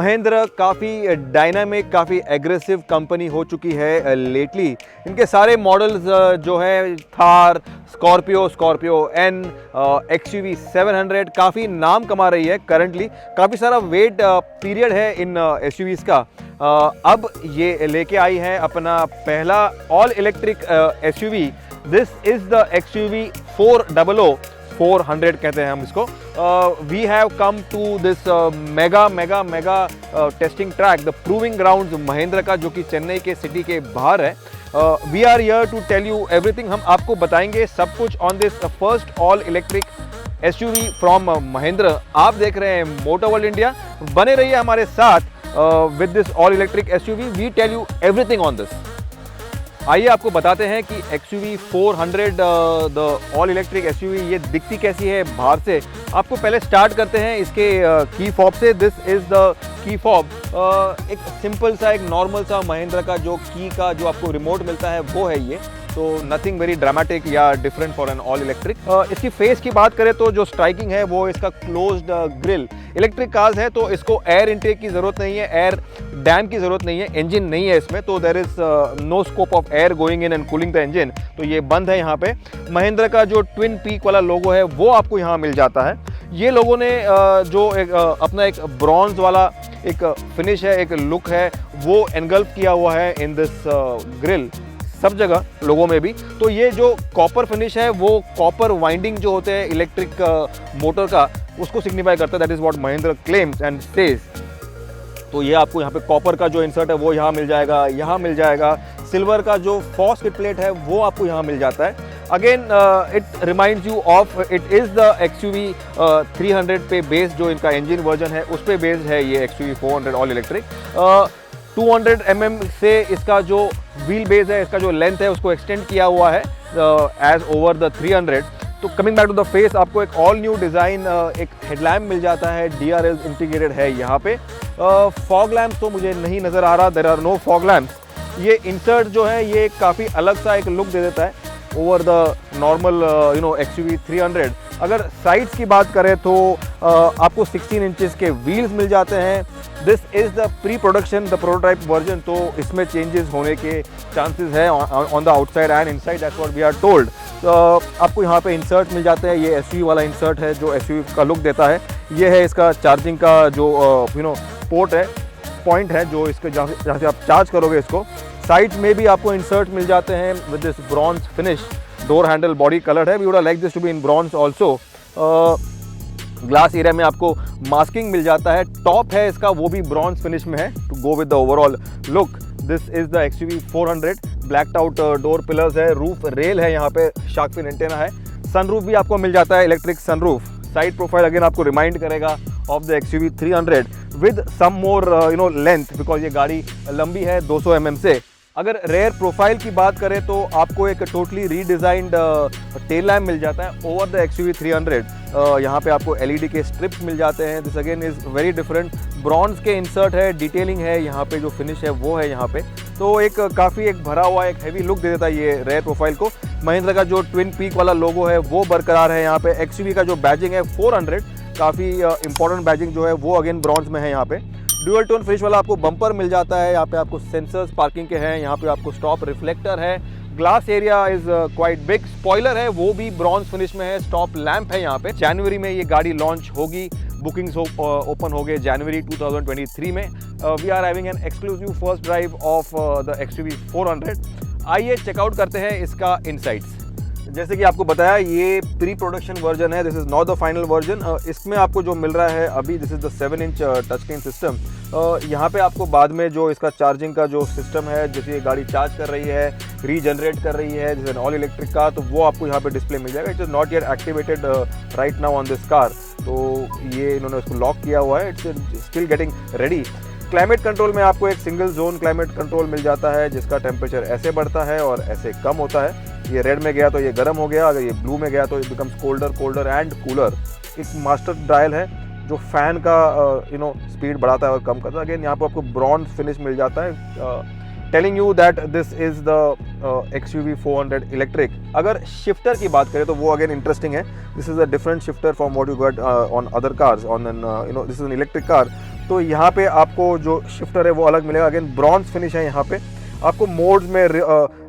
महिंद्रा काफ़ी डायनामिक, काफ़ी aggressive company हो चुकी है लेटली। इनके सारे मॉडल्स जो है थार, स्कॉर्पियो एन, XUV 700 काफ़ी नाम कमा रही है करंटली। काफ़ी सारा वेट पीरियड है इन SUVs का। अब ये लेके आई है अपना पहला all electric SUV। This is the XUV 400 कहते हैं हम इसको। We have come to this mega testing track, the proving grounds Mahindra का, जो कि चेन्नई के सिटी के बाहर है। वी आर हियर टू टेल यू एवरीथिंग। हम आपको बताएंगे सब कुछ on this first all electric SUV from Mahindra. आप देख रहे हैं मोटर वर्ल्ड इंडिया, बने रहिए हमारे साथ with this all electric SUV। We tell you everything on this. आइए आपको बताते हैं कि XUV 400 the all electric SUV ये दिखती कैसी है बाहर से। आपको पहले स्टार्ट करते हैं इसके की फॉब से। This is the key fob. एक सिंपल सा, एक नॉर्मल सा महिंद्रा का जो की का जो आपको रिमोट मिलता है वो है ये। तो नथिंग वेरी ड्रामेटिक या different for an all electric. इसकी फेस की बात करें तो जो स्ट्राइकिंग है वो इसका क्लोज्ड ग्रिल। इलेक्ट्रिक कार्स है तो इसको एयर इनटेक की ज़रूरत नहीं है, एयर डैम की ज़रूरत नहीं है, इंजन नहीं है इसमें, तो there is no scope of air going in and cooling the engine, तो ये बंद है यहाँ पे। महिंद्रा का जो ट्विन पीक वाला लोगो है वो आपको यहाँ मिल जाता है। ये लोगों ने जो एक अपना एक ब्रॉन्ज वाला एक फिनिश है, एक लुक है, वो एनगल्फ किया हुआ है इन दिस ग्रिल सब जगह लोगों में भी। तो ये जो कॉपर फिनिश है वो कॉपर वाइंडिंग जो होते हैं इलेक्ट्रिक मोटर का, उसको सिग्निफाई करता है। That is what Mahindra claims and says. तो ये आपको यहाँ पे कॉपर का जो इंसर्ट है वो यहाँ मिल जाएगा, यहाँ मिल जाएगा। सिल्वर का जो फॉस किट प्लेट है वो आपको यहाँ मिल जाता है। Again it reminds you of, it is the XUV 300 पे बेस्ड जो इनका इंजन वर्जन है उस पे बेस्ड है ये XUV 400 ऑल इलेक्ट्रिक। 200 mm से इसका जो व्हील बेस है, इसका जो लेंथ है उसको एक्सटेंड किया हुआ है एज ओवर द 300। तो coming back to the face, आपको एक ऑल न्यू डिज़ाइन, एक हेडलैम्प मिल जाता है, DRL इंटीग्रेटेड है यहाँ पे। फॉग लैम्प तो मुझे नहीं नज़र आ रहा, there are no fog lamps. ये इंसर्ट जो है ये काफ़ी अलग सा एक लुक दे देता है ओवर द नॉर्मल XUV 300। अगर साइड्स की बात करें तो आपको 16 इंचेस के व्हील्स मिल जाते हैं। This is the pre production, the prototype version, तो इसमें चेंजेस होने के चांसेस है on the outside and inside, that's what we are told. तो आपको यहाँ पे इंसर्ट मिल जाते हैं। ये SUV वाला इंसर्ट है जो SUV का लुक देता है। ये है इसका चार्जिंग का जो पोर्ट है, पॉइंट है जो इसके जहाँ से आप चार्ज करोगे इसको। साइड्स में भी आपको इंसर्ट मिल जाते हैं with this bronze finish. Door handle body coloured है, we would like this to be in bronze also. Glass area में आपको मास्किंग मिल जाता है। टॉप है इसका वो भी ब्रॉन्ज फिनिश में है to go with the overall look. This is the XUV 400। Blacked out door pillars है, रूफ रेल है, यहाँ पे शार्क फिन एंटेना है। सनरूफ भी आपको मिल जाता है, electric sunroof. Side profile again आपको रिमाइंड करेगा of the XUV 300 with some more length, because ये गाड़ी लंबी है 200 mm से। अगर रेयर प्रोफाइल की बात करें तो आपको एक टोटली रीडिज़ाइंड टेल लैम्प मिल जाता है ओवर द XUV 300। यहाँ पे आपको LED के स्ट्रिप्स मिल जाते हैं। This again is very different. Bronze के इंसर्ट है, डिटेलिंग है, यहाँ पे जो फिनिश है वो है यहाँ पे। तो एक काफ़ी एक भरा हुआ एक हैवी लुक दे देता है ये रेयर प्रोफाइल को। महिंद्रा का जो ट्विन पीक वाला लोगो है वो बरकरार है यहाँ पे। XUV का जो बैजिंग है 400, काफ़ी इंपॉर्टेंट बैजिंग जो है वो अगेन ब्रॉन्ज में है यहाँ पे। ड्यूअल टोन फिनिश वाला आपको बम्पर मिल जाता है। यहाँ पे आपको सेंसर्स पार्किंग के हैं, यहाँ पे आपको स्टॉप रिफ्लेक्टर है। Glass area is quite big. Spoiler है वो भी ब्रॉन्ज फिनिश में है। स्टॉप लैंप है यहाँ पे। जनवरी में ये गाड़ी लॉन्च होगी, बुकिंग्स ओपन हो गए जनवरी 2023 में। We are having an exclusive first drive of the XUV 400। आइए चेकआउट करते हैं इसका इनसाइट्स। जैसे कि आपको बताया ये प्री प्रोडक्शन वर्जन है, this is not the final version. इसमें आपको जो मिल रहा है अभी, this is the 7 inch touch screen system. यहाँ पे आपको बाद में जो इसका चार्जिंग का जो सिस्टम है, जैसे ये गाड़ी चार्ज कर रही है, रीजनरेट कर रही है, जैसे ऑल इलेक्ट्रिक कार, तो वो आपको यहाँ पे डिस्प्ले मिल जाएगा। It is not yet activated right now on this car. तो ये इन्होंने उसको लॉक किया हुआ है, it's still getting ready. Climate control में आपको एक सिंगल जोन क्लाइमेट कंट्रोल मिल जाता है, जिसका टेम्परेचर ऐसे बढ़ता है और ऐसे कम होता है। ये रेड में गया तो ये गर्म हो गया, अगर ये ब्लू में गया तो it becomes colder and cooler. एक मास्टर डायल है जो फैन का स्पीड बढ़ाता है और कम करता है। अगेन यहाँ पर आपको ब्रॉन्ज फिनिश मिल जाता है, telling you that this is the XUV 400 electric. अगर शिफ्टर की बात करें तो वो अगेन इंटरेस्टिंग है। This is a different shifter from what you get on other cars on an this is an electric car. तो यहाँ पे आपको जो शिफ्टर है वो अलग मिलेगा, अगेन ब्रॉन्ज फिनिश है यहाँ पे। आपको मोड्स में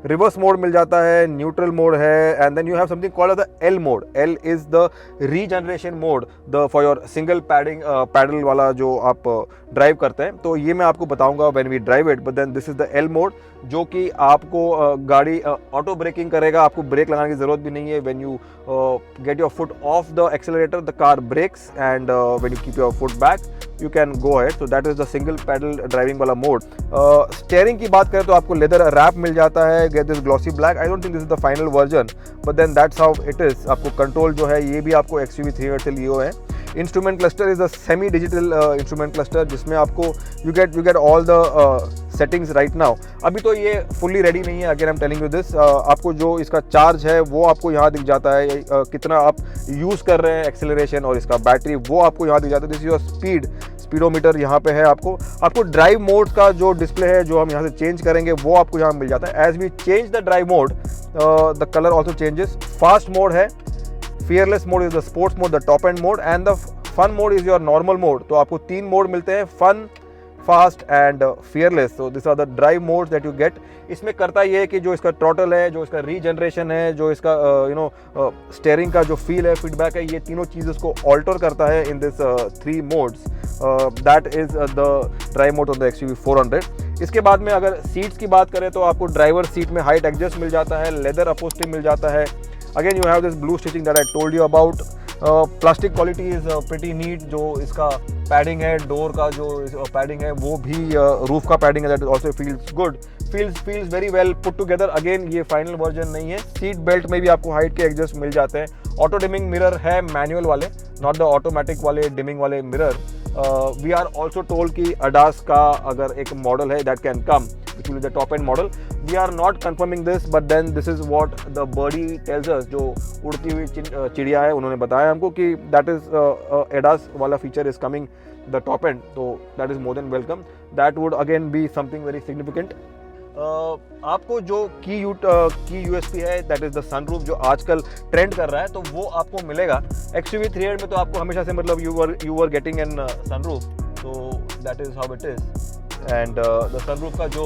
रिवर्स मोड मिल जाता है, न्यूट्रल मोड है, and then you have something called the L mode. L is the regeneration mode the for your single pedal वाला जो आप ड्राइव करते हैं। तो ये मैं आपको बताऊंगा when we drive it, but then this is the L mode, जो कि आपको गाड़ी ऑटो ब्रेकिंग करेगा, आपको ब्रेक लगाने की ज़रूरत भी नहीं है। When you get your foot off the accelerator the car brakes, and when you keep your foot back you can go ahead. So that is the single pedal driving वाला mode. Steering की बात करें तो आपको leather wrap मिल जाता है, get this glossy black. I don't think this is the final version, but then that's how it is। आपको control जो है ये भी आपको XUV300 से लियो है। Instrument cluster is the semi digital instrument cluster, जिसमें आपको you get all the settings right now. अभी तो ये फुल्ली रेडी नहीं है, again I am telling you this. आपको जो इसका चार्ज है वो आपको यहाँ दिख जाता है, कितना आप यूज़ कर रहे हैं एक्सेलरेशन, और इसका बैटरी वो आपको यहाँ दिख जाता है। दिस इज योर स्पीडोमीटर यहाँ पे है। आपको ड्राइव मोड का जो डिस्प्ले है जो हम यहाँ से चेंज करेंगे वो आपको यहाँ मिल जाता है। As we change the drive mode the colour also changes. Fast mode है, fearless mode is the sports mode, the top end mode, and the fun mode is your normal mode। तो आपको 3 मोड मिलते हैं, fun, fast and fearless। so these are the drive modes that you get। इसमें करता ये है कि जो इसका throttle है, जो इसका रीजनरेशन है, जो इसका स्टेयरिंग का जो फील है, फीडबैक है, ये तीनों चीज़ उसको ऑल्टर करता है in this 3 modes. That is the drive mode on the XUV400। इसके बाद में अगर सीट्स की बात करें तो आपको ड्राइवर सीट में हाइट एडजस्ट मिल जाता है, लेदर अपहोल्स्ट्री मिल जाता है। Again you have this blue stitching that I told you about। Plastic quality is pretty neat. जो इसका पैडिंग है, डोर का जो पैडिंग है वो भी रूफ का पैडिंग है, that also feels good, feels very well put together. Again ये फाइनल वर्जन नहीं है। सीट बेल्ट में भी आपको हाइट के एडजस्ट मिल जाते हैं। ऑटो डिमिंग मिरर है मैनुअल वाले, नॉट द ऑटोमेटिक वाले डिमिंग वाले mirror. We are also told कि अडास का अगर एक मॉडल है that can come, which will be the top end model। We are not confirming this, but then this is what the birdie tells us। जो उड़ती हुई चिड़िया है उन्होंने बताया हमको कि that is ADAS वाला feature is coming the top end, तो that is more than welcome। That would again be something very significant। आपको जो की USP है दैट इज द सनरूफ, जो आजकल ट्रेंड कर रहा है, तो वो आपको मिलेगा। XUV300 में तो आपको हमेशा से मतलब you were getting an sunroof, तो that is how it is. And the sunroof का जो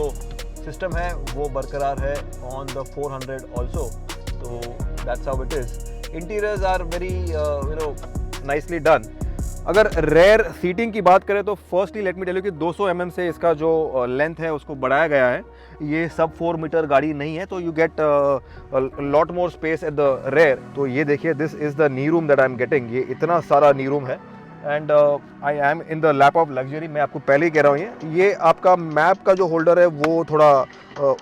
सिस्टम है वो बरकरार है ऑन द 400 ऑल्सो, तो that's how it is. Interiors are very nicely done. अगर रेयर सीटिंग की बात करें तो firstly let me tell you कि 200 mm से इसका जो लेंथ है उसको बढ़ाया गया है। ये सब 4 मीटर गाड़ी नहीं है, तो you get lot more space at the rear. तो ये देखिए, this is the knee room that I am getting. ये इतना सारा नी रूम है, and I am in the lap of luxury. मैं आपको पहले ही कह रहा हूँ, ये आपका मैप का जो होल्डर है वो थोड़ा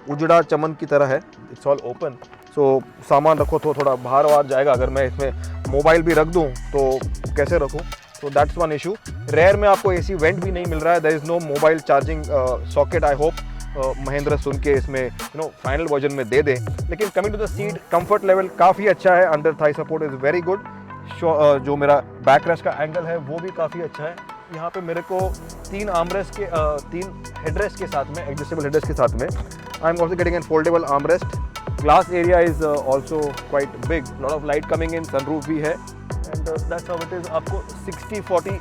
उजड़ा चमन की तरह है। इट्स ऑल ओपन, सो सामान रखो तो थोड़ा बाहर वार जाएगा। अगर मैं इसमें मोबाइल भी रख दूँ तो कैसे रखूँ, तो दैट्स वन इशू। रेयर में आपको AC वेंट भी नहीं मिल रहा है, there is no mobile charging socket. I hope Mahindra सुन के इसमें फाइनल वर्जन में दे दें। लेकिन coming to the seat, comfort level काफ़ी अच्छा है। Under thigh support is very good. जो मेरा बैक रेस्ट का एंगल है वो भी काफ़ी अच्छा है। यहाँ पे मेरे को 3 आर्मरेस्ट के 3 हेडरेस्ट के साथ में, एडजस्टेबल हेडरेस्ट के साथ में, I am also getting an foldable armrest. Glass area is also quite big, lot of light coming in, sunroof भी है, and that's how it is. आपको 60-40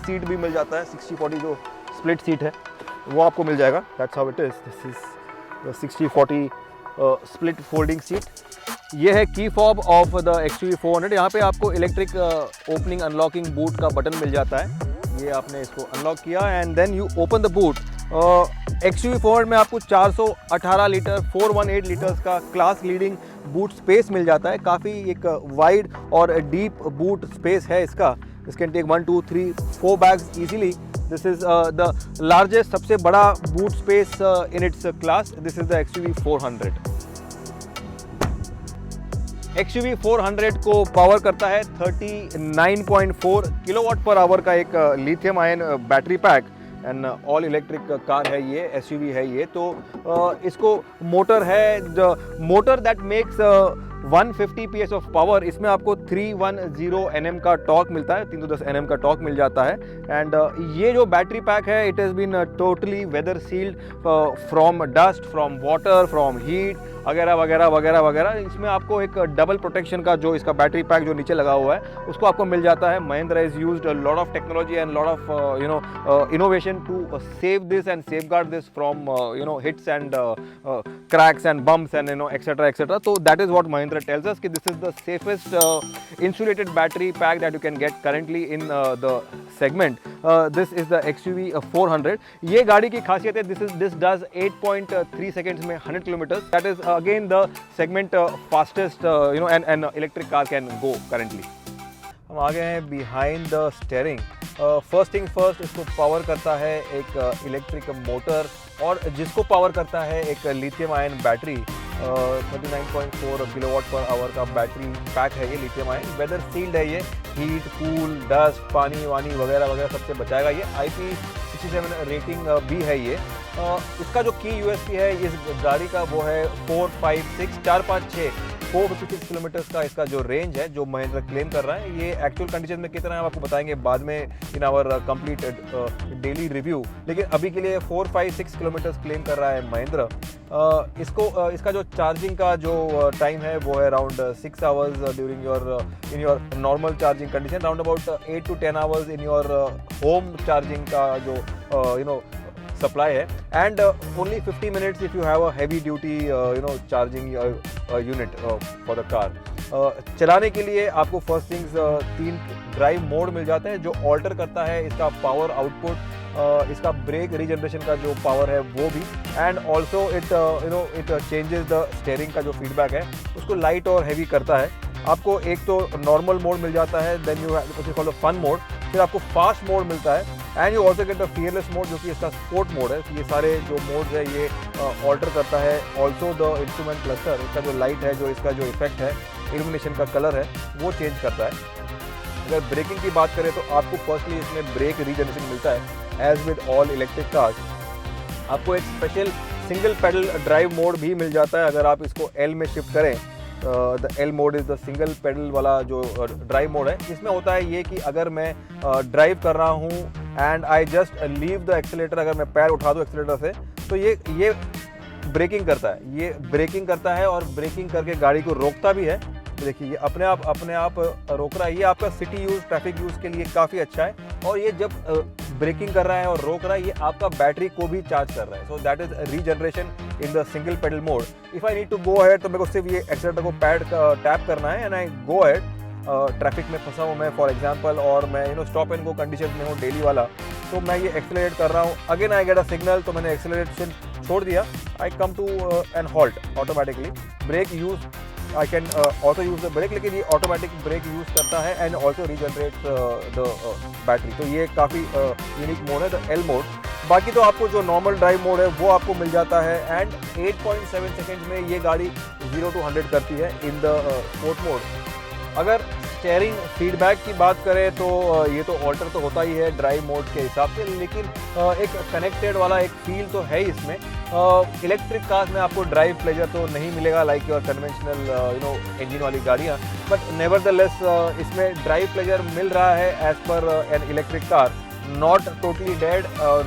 सीट भी मिल जाता है। 60-40 जो स्प्लिट सीट है वो आपको मिल जाएगा। That's how it is. This is 60-40 split folding seat. ये है key fob of the XUV400। यहाँ पे आपको इलेक्ट्रिक ओपनिंग अनलॉकिंग बूट का बटन मिल जाता है। ये आपने इसको अनलॉक किया and then you open the boot. XUV400 में आपको 418 लीटर 418 लीटर्स का क्लास लीडिंग बूट स्पेस मिल जाता है। काफ़ी एक वाइड और डीप बूट स्पेस है इसका। This can take 1 2 3 4 bags easily. This is the largest, सबसे बड़ा boot space in its class. This is the XUV400। XUV400 को पावर करता है 39.4 किलोवाट पर आवर का एक lithium ion battery pack, and all electric car है ये, SUV है ये। तो इसको मोटर है, the motor that makes 150 PS of power, इसमें आपको 310 Nm का टॉर्क मिलता है, 310 Nm का टॉर्क मिल जाता है। एंड ये जो बैटरी पैक है it has been totally weather sealed from dust, from water, from heat वगैरह वगैरह वगैरह वगैरह। इसमें आपको एक डबल प्रोटेक्शन का जो इसका बैटरी पैक जो नीचे लगा हुआ है उसको आपको मिल जाता है। Mahindra is used lot of technology and lot of innovation to save this and safeguard this from hits and cracks and bumps and etc etc. So that is what Mahindra tells us कि this is the safest insulated battery pack that you can get currently in the segment. This is the XUV 400. ये गाड़ी की खासियत है this does 8.3 seconds में 100 kilometers. That is again the segment fastest an electric car can go currently. हम आ गए हैं behind the steering. First thing first, इसको पावर करता है एक इलेक्ट्रिक मोटर और जिसको पावर करता है एक lithium ion battery. 39.4 kilowatt per hour का बैटरी पैक है ये, लिथियम आयन, वेदर सील्ड है ये, हीट, कूल, डस्ट, पानी वानी वगैरह वगैरह सबसे बचाएगा ये। IP67 रेटिंग भी है ये। इसका जो की यूएसपी है इस गाड़ी का वो है 456 किलोमीटर्स का इसका जो रेंज है जो महिंद्रा क्लेम कर रहा है। ये एक्चुअल कंडीशन में कितना है आपको बताएंगे बाद में in our complete daily review, लेकिन अभी के लिए 456 किलोमीटर्स क्लेम कर रहा है महिंद्रा। इसका जो चार्जिंग का जो टाइम है वो है around 6 hours during in your normal charging condition, around about 8 to 10 hours in your home charging का जो सप्लाई है, and only 50 minutes if you have a heavy duty charging unit for the car. चलाने के लिए आपको first things 3 drive mode मिल जाते हैं जो ऑल्टर करता है इसका पावर आउटपुट, इसका ब्रेक रीजनरेशन का जो पावर है वो भी, and also it changes the steering का जो फीडबैक है उसको लाइट और हैवी करता है। आपको एक तो नॉर्मल मोड मिल जाता है, then you have called fun mode, फिर आपको फास्ट मोड मिलता है, and you also get the fearless mode जो कि इसका स्पोर्ट मोड है। ये सारे जो मोड्स है ये ऑल्टर करता है। ऑल्सो द इंस्ट्रूमेंट क्लस्टर, इसका जो लाइट है, जो इसका जो इफेक्ट है, इल्यूमिनेशन का कलर है वो चेंज करता है। अगर ब्रेकिंग की बात करें तो आपको फर्स्टली इसमें ब्रेक रीजनरेशन मिलता है as with all electric cars. आपको एक special single pedal drive mode भी मिल जाता है अगर आप इसको एल में शिफ्ट करें। The L mode is the single pedal वाला जो ड्राइव मोड है। इसमें होता है ये कि अगर मैं ड्राइव कर रहा हूँ and I just leave the accelerator, अगर मैं पैर उठा दूँ एक्सीलेटर से तो ये ब्रेकिंग करता है, ये ब्रेकिंग करता है और ब्रेकिंग करके गाड़ी को रोकता भी है। देखिए ये अपने आप रोक रहा है। ये आपका सिटी यूज़, ट्रैफिक यूज़ के लिए काफ़ी अच्छा है, और ये जब ब्रेकिंग कर रहा है और रोक रहा है ये आपका बैटरी को भी चार्ज कर रहा है। So that is regeneration in the single pedal mode. If I need to go ahead तो मेरे को सिर्फ ये एक्सीलेटर को टैप करना है and I go ahead. Traffic में फंसा हूँ मैं फॉर एग्जांपल, और मैं स्टॉप एंड गो कंडीशन में हूँ डेली वाला, तो मैं ये एक्सेलरेट कर रहा हूँ, again I get a signal, तो मैंने एक्सेलरेशन छोड़ दिया, I come to an halt automatically. Brake use I can also use the brake, लेकिन ये ऑटोमेटिक ब्रेक यूज करता है and also regenerate the battery. तो ये काफ़ी यूनिक मोड है, द एल मोड। बाकी तो आपको जो नॉर्मल ड्राइव मोड है वो आपको मिल जाता है, एंड 8.7 सेकेंड में ये गाड़ी 0 to 100 करती है इन द स्पोर्ट मोड। अगर स्टेयरिंग फीडबैक की बात करें तो ये तो ऑल्टर तो होता ही है ड्राइव मोड के हिसाब से, लेकिन एक कनेक्टेड वाला एक फील तो है इसमें। इलेक्ट्रिक कार्स में आपको ड्राइव प्लेजर तो नहीं मिलेगा लाइक योर कन्वेंशनल इंजन वाली गाड़ियाँ, बट नेवरदलेस इसमें ड्राइव प्लेजर मिल रहा है as per an electric car. Not totally dead,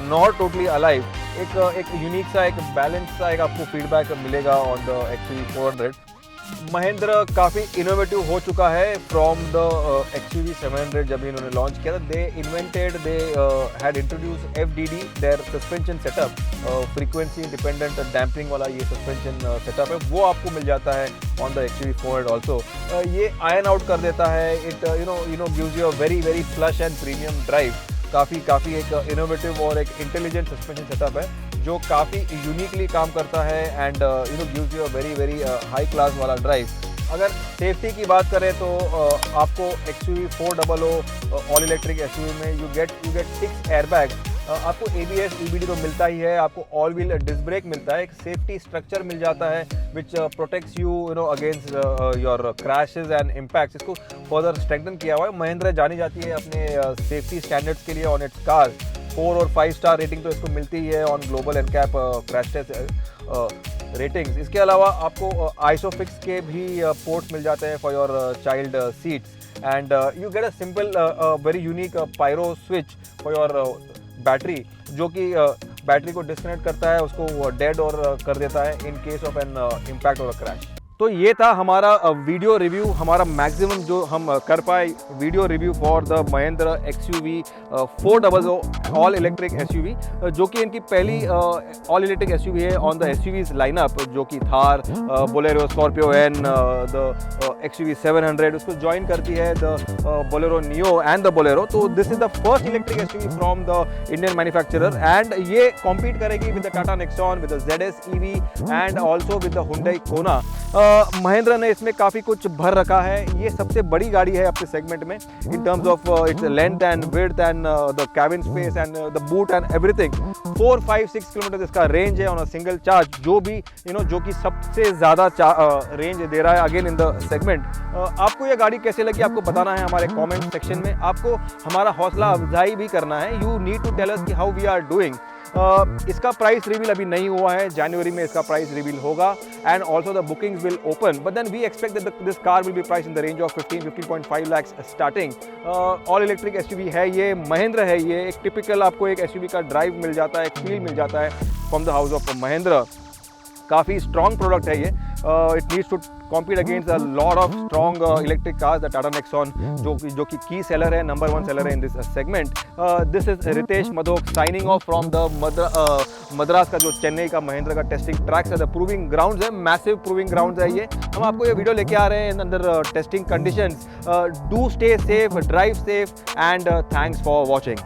not totally alive. एक यूनिक सा, एक बैलेंस सा एक आपको फीडबैक मिलेगा ऑन द XUV 400। महिंद्रा काफ़ी इनोवेटिव हो चुका है फ्रॉम द XUV 700 जब इन्होंने लॉन्च किया था। They had introduce FDD, their suspension setup, frequency independent damping वाला ये सस्पेंशन सेटअप है, वो आपको मिल जाता है ऑन द XUV 400 ऑल्सो। ये आयन आउट कर देता है, it gives you a very very flush and premium drive. काफ़ी एक इनोवेटिव और एक इंटेलिजेंट सस्पेंशन सेटअप है जो काफ़ी यूनिकली काम करता है and gives you a very very high class वाला ड्राइव। अगर सेफ्टी की बात करें तो आपको XUV 400 ऑल इलेक्ट्रिक SUV में यू गेट 6 एयरबैग। आपको ABS EBD तो मिलता ही है, आपको ऑल व्हील डिस्क ब्रेक मिलता है, एक सेफ्टी स्ट्रक्चर मिल जाता है which protects you against your crashes and impacts. इसको फर्दर स्ट्रेंथन किया हुआ है। महिंद्रा जानी जाती है अपने सेफ्टी स्टैंडर्ड्स के लिए ऑन इट्स कार्स। 4 और 5 स्टार रेटिंग तो इसको मिलती ही है on global NCAP crash test ratings. इसके अलावा आपको आइसोफिक्स के भी पोर्ट्स मिल जाते हैं for your child seats, and you get a simple very unique pyro switch for your battery, जो कि बैटरी को डिस्कनेक्ट करता है, उसको डेड और कर देता है in case of an impact और क्रैश। तो ये था हमारा वीडियो रिव्यू, हमारा मैक्सिमम जो हम कर पाए video review for the Mahindra XUV 400 all electric SUV, जो कि इनकी पहली ऑल इलेक्ट्रिक SUV है ऑन द SUVs लाइनअप, जो कि Thar, Bolero, Scorpio N, the XUV 700 उसको ज्वाइन करती है, the Bolero Neo and the Bolero. तो this is the first electric SUV from the Indian manufacturer, and ये कॉम्पीट करेगी with the Tata Nexon, with the ZS EV and also with the Hyundai कोना। महिंद्रा ने इसमें काफ़ी कुछ भर रखा है। ये सबसे बड़ी गाड़ी है अपने सेगमेंट में in terms of its length and width and the cabin space and the boot and everything. 4-5-6 kilometre इसका रेंज है ऑन अ सिंगल चार्ज, जो भी जो कि सबसे ज़्यादा रेंज दे रहा है अगेन इन द सेगमेंट। आपको ये गाड़ी कैसे लगी आपको बताना है हमारे कॉमेंट सेक्शन में। आपको हमारा हौसला अफजाई भी करना है, you need to tell us कि हाउ वी आर डूइंग। इसका प्राइस रिवील अभी नहीं हुआ है, जनवरी में इसका प्राइस रिवील होगा, and also the bookings will open, but then we expect that this car will be price in the range of 15-15.5 lakh starting. All electric SUV है ये, महिंद्रा है ये, एक टिपिकल आपको एक SUV का ड्राइव मिल जाता है, एक फील मिल जाता है from the house of Mahindra. काफ़ी स्ट्रॉन्ग प्रोडक्ट है ये। It needs to compete against a lot of strong electric cars, the Tata Nexon, जो कि की सेलर है, नंबर 1 सेलर है in this segment. This is Ritesh Madhok signing off from the Madras का जो चेन्नई का महिंद्रा का टेस्टिंग ट्रैक्स है, द प्रूविंग ग्राउंड्स है, मैसिव प्रूविंग ग्राउंड्स है ये। हम आपको ये वीडियो लेके आ रहे हैं अंदर testing conditions. Do stay safe, drive safe, and thanks for watching.